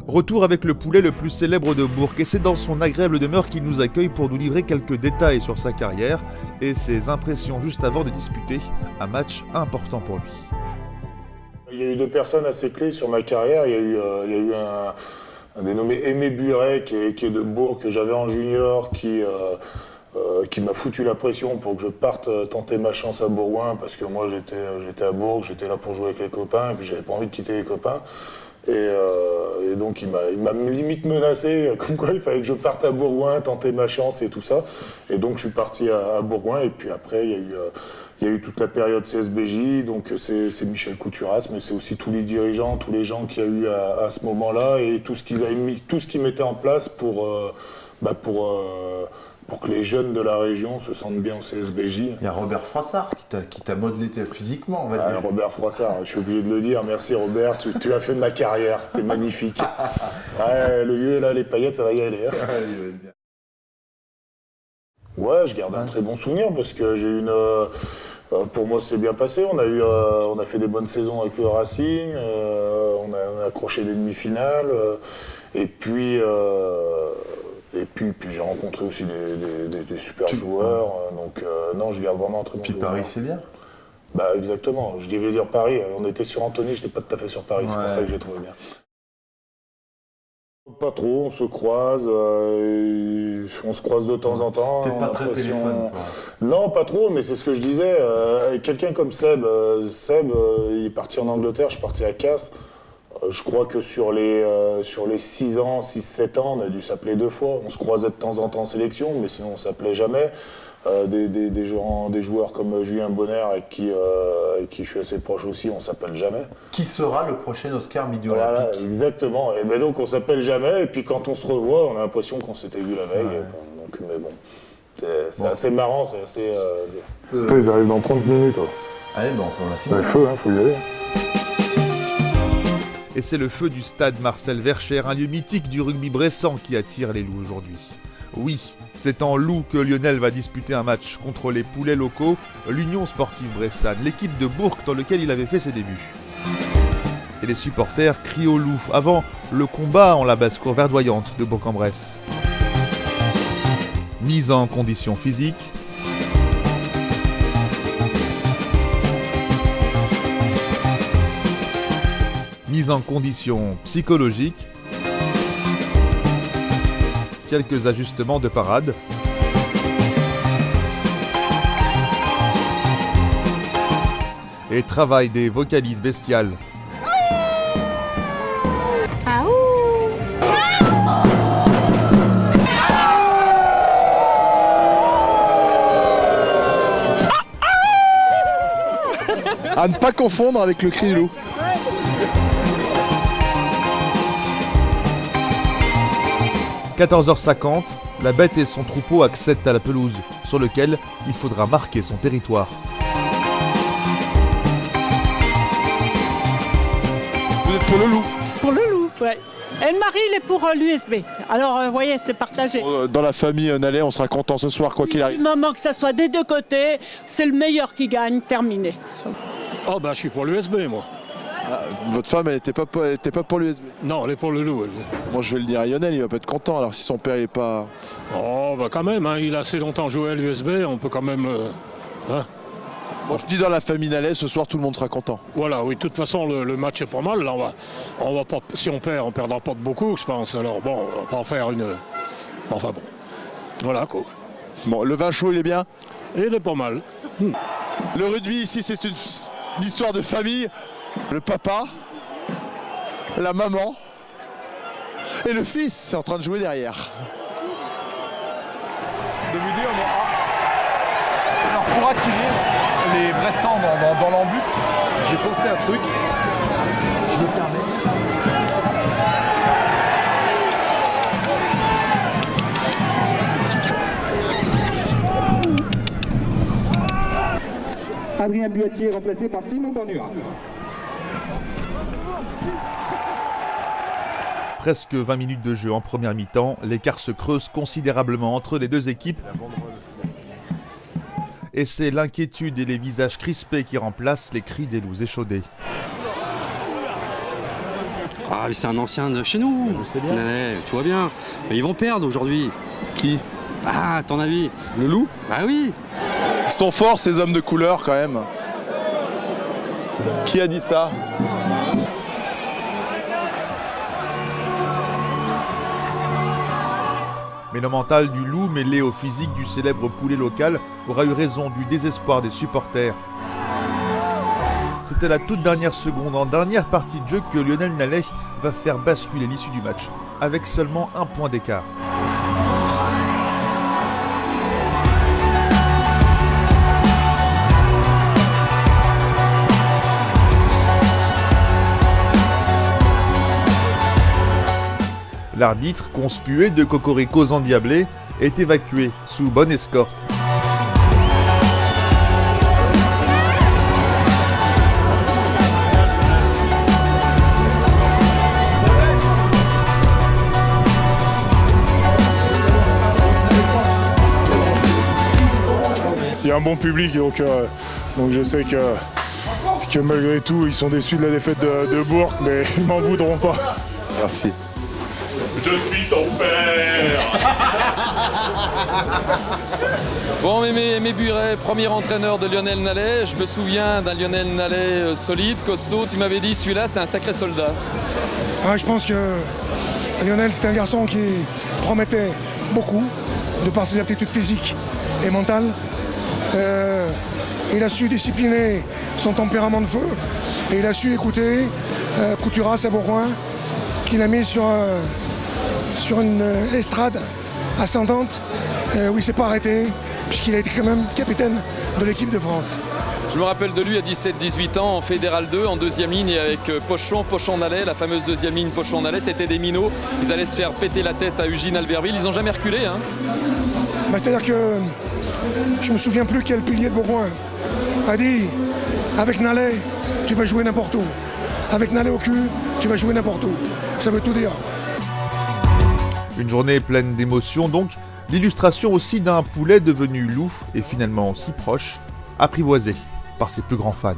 Retour avec le poulet le plus célèbre de Bourg, et c'est dans son agréable demeure qu'il nous accueille pour nous livrer quelques détails sur sa carrière et ses impressions juste avant de disputer un match important pour lui. Il y a eu deux personnes assez clés sur ma carrière. Il y a eu un dénommé Aimé Buret qui est de Bourg, que j'avais en junior, qui m'a foutu la pression pour que je parte tenter ma chance à Bourgoin, parce que moi j'étais à Bourg, j'étais là pour jouer avec les copains, et puis j'avais pas envie de quitter les copains. Et donc il m'a limite menacé, comme quoi il fallait que je parte à Bourgoin, tenter ma chance et tout ça. Et donc je suis parti à Bourgoin, et puis après il y a eu toute la période CSBJ, donc c'est Michel Couturas, mais c'est aussi tous les dirigeants, tous les gens qu'il y a eu à ce moment-là, et tout ce qu'ils mettaient en place pour que les jeunes de la région se sentent bien au CSBJ. Il y a Robert Froissart qui t'a modelé physiquement, on va dire. Robert Froissart, je suis obligé de le dire. Merci Robert, tu as fait de ma carrière, t'es magnifique. Ouais, le vieux là, les paillettes, ça va y aller. Hein. Ouais, je garde un très bon souvenir parce que j'ai une... pour moi, c'est bien passé. On a fait des bonnes saisons avec le Racing. On a accroché des demi-finales. Et puis j'ai rencontré aussi des super joueurs. Donc, non, je garde vraiment un très bon souvenir. Puis Paris, c'est bien. Bah, exactement. Je devais dire Paris. On était sur Antony, je n'étais pas tout à fait sur Paris. Ouais. C'est pour ça que j'ai trouvé bien. Pas trop, on se croise, de temps en temps. T'es pas très téléphone, toi? Non, pas trop, mais c'est ce que je disais. Quelqu'un comme Seb, il est parti en Angleterre, je suis parti à Castres. Je crois que sur les 6-7 ans, on a dû s'appeler 2 fois. On se croisait de temps en temps en sélection, mais sinon on s'appelait jamais. Des joueurs comme Julien Bonner, avec qui je suis assez proche aussi, on s'appelle jamais. Qui sera le prochain Oscar Midi Voilà, Olympique? exactement. Et ben donc on s'appelle jamais, et puis quand on se revoit, on a l'impression qu'on s'était vu la veille. Ouais. Donc, mais bon, c'est assez marrant, c'est assez... Ils arrivent dans 30 minutes. Allez, bon, on a fini. Le feu, faut y aller. Et c'est le feu du stade Marcel Vercher, un lieu mythique du rugby bressant qui attire les loups aujourd'hui. Oui, c'est en loup que Lionel va disputer un match contre les poulets locaux, l'Union Sportive Bressane, l'équipe de Bourg dans laquelle il avait fait ses débuts. Et les supporters crient au loup avant le combat en la basse-cour verdoyante de Bourg-en-Bresse. Mise en condition physique, mise en condition psychologique, quelques ajustements de parade. Et travail des vocalises bestiales. À ne pas confondre avec le cri du loup. « 14h50, la bête et son troupeau accèdent à la pelouse, sur lequel il faudra marquer son territoire. Vous êtes pour le loup? Pour le loup, ouais. Et le mari, il est pour l'USB. Alors, vous voyez, c'est partagé. Dans la famille Nallet, on sera content ce soir, quoi qu'il arrive. Du moment que ça soit des deux côtés, c'est le meilleur qui gagne, terminé. Oh, bah, je suis pour l'USB, moi. Ah, votre femme, elle était pas pour l'USB? Non, elle est pour le loup. Moi, je vais le dire à Lionel, il va pas être content, alors si son père est pas... Oh, bah quand même, hein, il a assez longtemps joué à l'USB, on peut quand même... Bon, je dis dans la famille Nallet, ce soir, tout le monde sera content. Voilà, oui, de toute façon, le match est pas mal. Là, on va pas, si on perd, on perdra pas de beaucoup, je pense. Alors, bon, on va pas en faire une... Enfin, bon. Voilà, quoi. Bon, le vin chaud, il est bien? Il est pas mal. Le rugby, ici, c'est une histoire de famille. Le papa, la maman et le fils est en train de jouer derrière. De vous dire, alors pour attirer les Bressans dans l'embut, j'ai pensé à un truc. Je me permets. Adrien Buatier remplacé par Simon Bornua. Presque 20 minutes de jeu en première mi-temps, l'écart se creuse considérablement entre les deux équipes. Et c'est l'inquiétude et les visages crispés qui remplacent les cris des loups échaudés. Ah, mais c'est un ancien de chez nous. Je sais bien. Ouais, tu vois bien. Mais ils vont perdre aujourd'hui. Qui? Ah, à ton avis? Le loup? Bah oui. Ils sont forts ces hommes de couleur quand même. Qui a dit ça? Mais le mental du loup mêlé au physique du célèbre poulet local aura eu raison du désespoir des supporters. C'est à la toute dernière seconde, en dernière partie de jeu, que Lionel Nallet va faire basculer l'issue du match, avec seulement 1 point d'écart. L'arbitre, conspué de cocoricos endiablés, est évacué sous bonne escorte. Il y a un bon public, donc je sais que malgré tout, ils sont déçus de la défaite de Bourg, mais ils m'en voudront pas. Merci. Je suis ton père. Bon, Mémé Buret, premier entraîneur de Lionel Nallet. Je me souviens d'un Lionel Nallet solide, costaud. Tu m'avais dit, celui-là, c'est un sacré soldat. Je pense que Lionel, c'est un garçon qui promettait beaucoup, de par ses aptitudes physiques et mentales. Il a su discipliner son tempérament de feu et il a su écouter Couturas à Bourgoin, qu'il a mis sur une estrade ascendante où il ne s'est pas arrêté, puisqu'il a été quand même capitaine de l'équipe de France. Je me rappelle de lui à 17-18 ans en Fédéral 2, en deuxième ligne avec Pochon-Nallet, la fameuse deuxième ligne Pochon-Nallet, c'était des minots. Ils allaient se faire péter la tête à Eugène Albertville, ils n'ont jamais reculé. Hein. C'est-à-dire que je me souviens plus quel pilier de Bourgoin a dit « Avec Nallet, tu vas jouer n'importe où. Avec Nallet au cul, tu vas jouer n'importe où. » Ça veut tout dire. Une journée pleine d'émotions donc, l'illustration aussi d'un poulet devenu loup et finalement si proche, apprivoisé par ses plus grands fans.